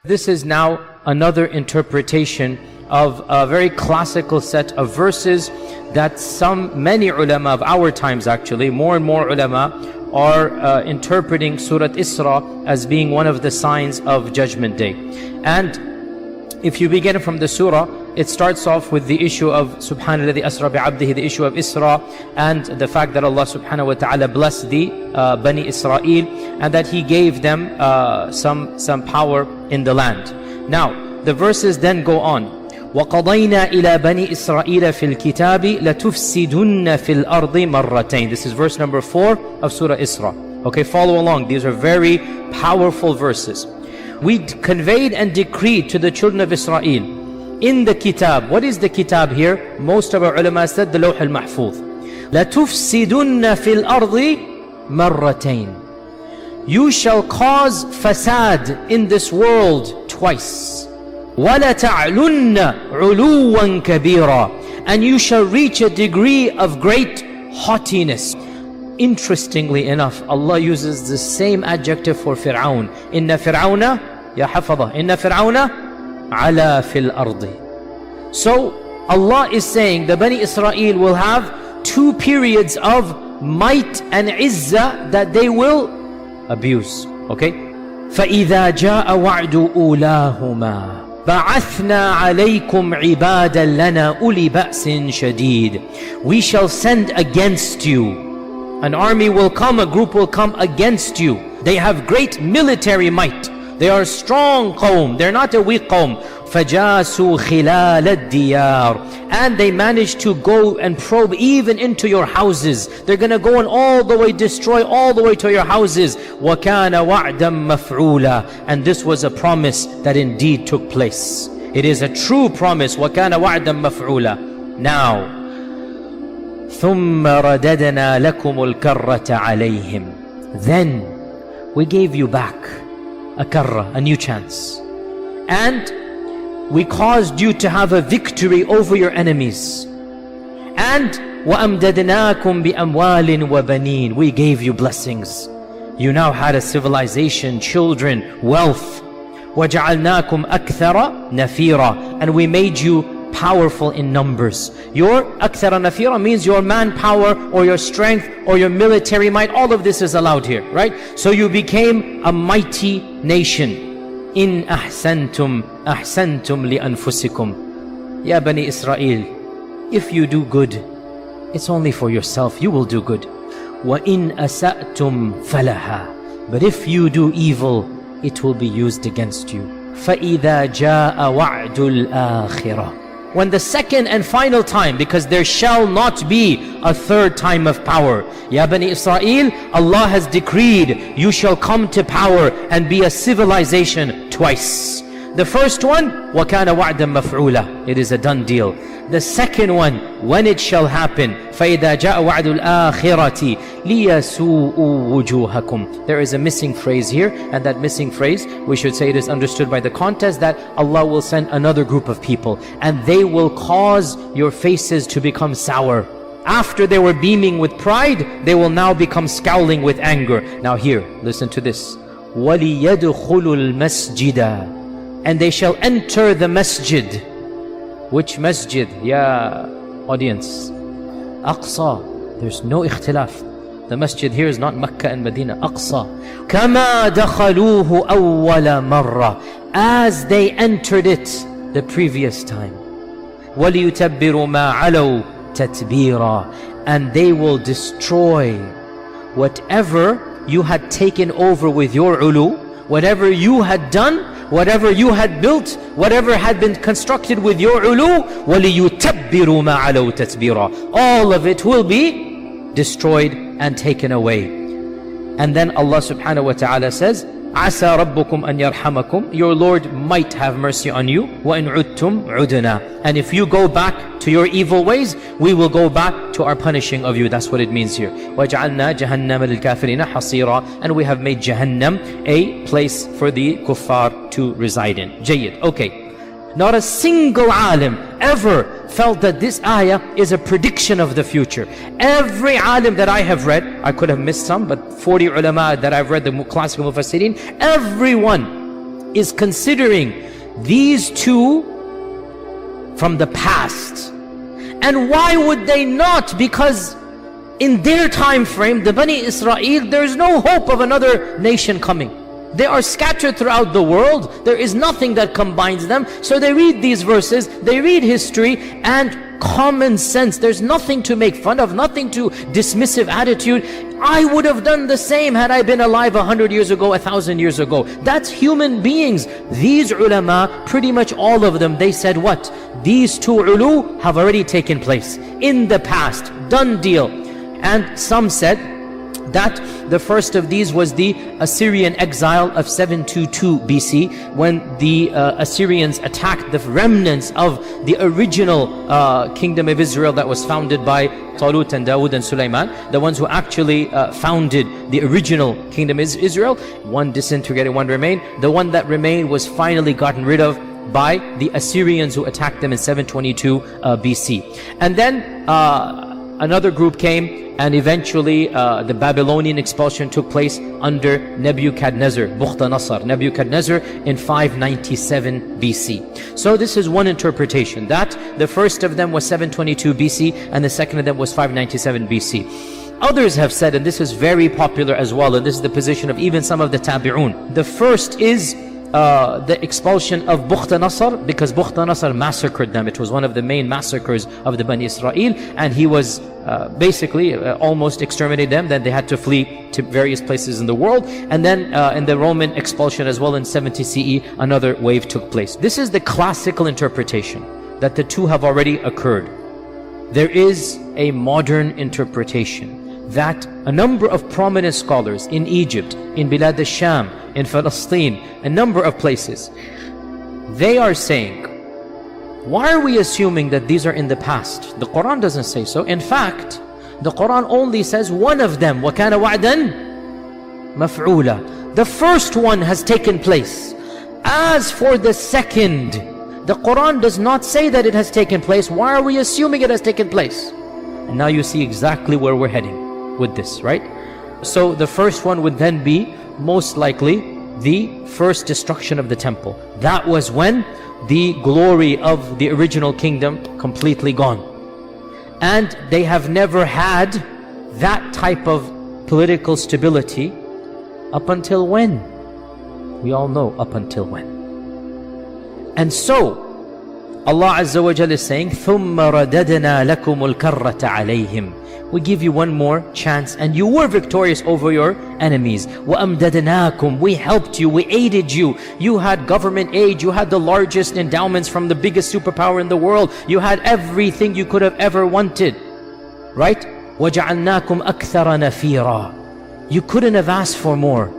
This is now another interpretation of a very classical set of verses that many ulama of our times, actually, more and more ulama are interpreting Surah Isra as being one of the signs of Judgment Day. And if you begin from the surah, it starts off with the issue of Subhanalladhi asra bi'abdihi, the issue of Isra, and the fact that Allah subhanahu wa ta'ala blessed the Bani Israel, and that He gave them some power in the land. Now, the verses then go on. وَقَضَيْنَا إِلَى بَنِي إِسْرَائِيلَ فِي الْكِتَابِ لَتُفْسِدُنَّ فِي الْأَرْضِ مَرَّتَيْنِ. This is verse number 4 of Surah Isra. Okay, follow along. These are very powerful verses. We conveyed and decreed to the children of Israel in the kitab. What is the kitab here? Most of our ulama said the Lawh al-Mahfuz. لَتُفْسِدُنَّ فِي الْأَرْضِ مَرَّتَيْنِ. You shall cause fasad in this world twice. وَلَتَعْلُنَّ عُلُوًّا كَبِيرًا. And you shall reach a degree of great haughtiness. Interestingly enough, Allah uses the same adjective for Fir'aun. Inna Fir'auna, ya hafadha, Inna Fir'auna ala fil ardi. So Allah is saying the Bani Israel will have two periods of might and izzah that they will abuse. Okay? فَإِذَا جَاءَ وَعْدُ أُولَاهُمَا بَعَثْنَا عَلَيْكُمْ عِبَادًا لَنَا أُولِي بَأْسٍ شَدِيدٍ. We shall send against you. An army will come, a group will come against you. They have great military might. They are strong qawm. They're not a weak qawm. فَجَاسُوا خِلَالَ الدِّيَارِ. And they managed to go and probe even into your houses. They're going to go and all the way destroy all the way to your houses. وَكَانَ وَعْدًا مَفْعُولًا. And this was a promise that indeed took place. It is a true promise. وَكَانَ وَعْدًا مَفْعُولًا. Now, ثُمَّ رَدَدْنَا لَكُمُ الْكَرَّةَ عَلَيْهِمْ. Then we gave you back a karra, a new chance. And we caused you to have a victory over your enemies. And وَأَمْدَدْنَاكُمْ بِأَمْوَالٍ وَبَنِينَ. We gave you blessings. You now had a civilization, children, wealth. وَجَعَلْنَاكُمْ أَكْثَرَ نَفِيرًا. And we made you powerful in numbers. Your akthara nafira means your manpower or your strength or your military might. All of this is allowed here, right? So you became a mighty nation. In ahsantum li anfusikum. Ya Bani Israel, if you do good, it's only for yourself. You will do good. Wa in asa'tum falaha. But if you do evil, it will be used against you. فَإِذَا جَاءَ وَعْدُ الْآخِرَةِ. When the second and final time, because there shall not be a third time of power. Ya Bani Israel, Allah has decreed you shall come to power and be a civilization twice. The first one, وَكَانَ وَعْدًا مَفْعُولًا. It is a done deal. The second one, when it shall happen, فَإِذَا جَاءَ وَعْدُ الْآخِرَةِ لِيَسُوءُوا وُجُوهَكُمْ. There is a missing phrase here, and that missing phrase, we should say it is understood by the context that Allah will send another group of people, and they will cause your faces to become sour. After they were beaming with pride, they will now become scowling with anger. Now here, listen to this. وَلِيَدْخُلُوا الْمَسْجِدَ. And they shall enter the masjid. Which masjid? Ya audience. Aqsa. There's no ikhtilaf. The masjid here is not Mecca and Medina. Aqsa. كَمَا دَخَلُوهُ أَوَّلَ مَرَّةٍ. As they entered it the previous time. وَلِيُتَبِّرُوا مَا عَلَوْا تَتْبِيرًا. And they will destroy whatever you had taken over with your ulu, whatever you had done, whatever you had built, whatever had been constructed with your ulu. وَلِيُتَبِّرُوا مَا عَلَوْا تَتْبِيرًا. All of it will be destroyed and taken away. And then Allah subhanahu wa ta'ala says, عَسَى رَبُّكُمْ أَنْ يَرْحَمَكُمْ. Your Lord might have mercy on you. وَإِنْ عُدْتُمْ عُدْنَا. And if you go back to your evil ways, we will go back to our punishing of you. That's what it means here. وَجَعَلْنَا جَهَنَّمَ لِلْكَافِرِينَ حَصِيرًا. And we have made Jahannam a place for the kuffar to reside in. Jayyid. Okay. Not a single alim ever felt that this ayah is a prediction of the future. Every alim that I have read, I could have missed some, but 40 ulama that I've read, the classical mufassirin, everyone is considering these two from the past. And why would they not? Because in their time frame, the Bani Israel, there is no hope of another nation coming. They are scattered throughout the world. There is nothing that combines them. So they read these verses, they read history and common sense. There's nothing to make fun of, nothing to dismissive attitude. I would have done the same had I been alive 100 years ago, 1,000 years ago. That's human beings. These ulama, pretty much all of them, they said what? These two ulu have already taken place in the past. Done deal. And some said that the first of these was the Assyrian exile of 722 BC, when the Assyrians attacked the remnants of the original kingdom of Israel that was founded by Talut and Dawood and Sulaiman, the ones who actually founded the original kingdom of Israel. One disintegrated, one remained. The one that remained was finally gotten rid of by the Assyrians who attacked them in 722 BC. And then another group came, and eventually the Babylonian expulsion took place under Nebuchadnezzar, Bukhtanasar, Nebuchadnezzar in 597 BC. So this is one interpretation, that the first of them was 722 BC and the second of them was 597 BC. Others have said, and this is very popular as well, and this is the position of even some of the Tabi'un. The first is the expulsion of Bukhtanasar, because Bukhtanasar massacred them. It was one of the main massacres of the Bani Israel, and he was basically almost exterminated them. Then they had to flee to various places in the world. And then in the Roman expulsion as well in 70 CE, another wave took place. This is the classical interpretation, that the two have already occurred. There is a modern interpretation that a number of prominent scholars in Egypt, in Bilad al-Sham, in Palestine, a number of places, they are saying, why are we assuming that these are in the past? The Quran doesn't say so. In fact, the Quran only says one of them, وَكَانَ وَعْدًا مَفْعُولًا. The first one has taken place. As for the second, the Quran does not say that it has taken place. Why are we assuming it has taken place? And now you see exactly where we're heading with this, right? So the first one would then be most likely the first destruction of the temple. That was when the glory of the original kingdom completely gone. And they have never had that type of political stability up until when? We all know up until when. And so Allah Azza wa Jalla is saying, ثُمَّ رَدَدْنَا لَكُمُ الْكَرَّةَ عَلَيْهِمْ. We give you one more chance and you were victorious over your enemies. وَأَمْدَدْنَاكُمْ. We helped you, we aided you. You had government aid, you had the largest endowments from the biggest superpower in the world. You had everything you could have ever wanted. Right? وَجَعَلْنَاكُمْ أَكْثَرَ نَفِيرًا. You couldn't have asked for more.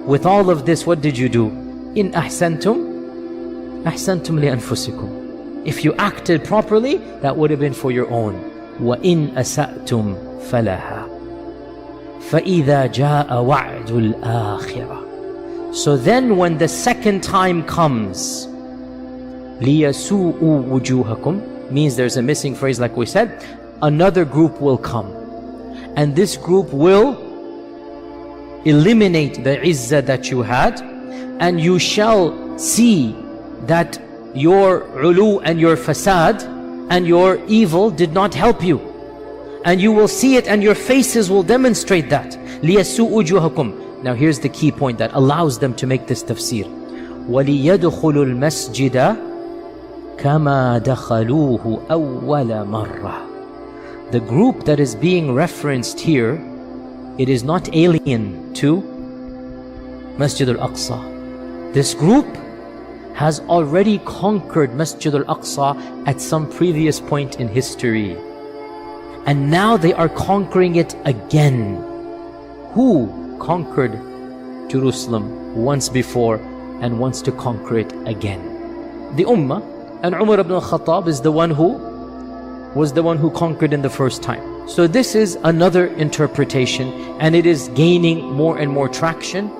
With all of this, what did you do? إِنْ أَحْسَنْتُمْ أَحْسَنْتُمْ لِأَنفُسِكُمْ. If you acted properly, that would have been for your own. وَإِنْ أَسَأْتُمْ فَلَهَا فَإِذَا جَاءَ وَعْدُ الْآخِرَةِ. So then when the second time comes, لِيَسُوءُ وُجُوهَكُمْ, means there's a missing phrase like we said, another group will come. And this group will eliminate the izzah that you had, and you shall see that your ulu and your fasad and your evil did not help you. And you will see it and your faces will demonstrate that. لِيَسُوءُ وُجُوهَكُمْ. Now here's the key point that allows them to make this tafsir. وَلِيَدْخُلُوا الْمَسْجِدَ كَمَا دَخَلُوهُ أَوَّلَ مَرَّةٍ. The group that is being referenced here, it is not alien to Masjid al-Aqsa. This group has already conquered Masjid al-Aqsa at some previous point in history. And now they are conquering it again. Who conquered Jerusalem once before and wants to conquer it again? The Ummah, and Umar ibn al-Khattab is the one who was the one who conquered in the first time. So this is another interpretation, and it is gaining more and more traction.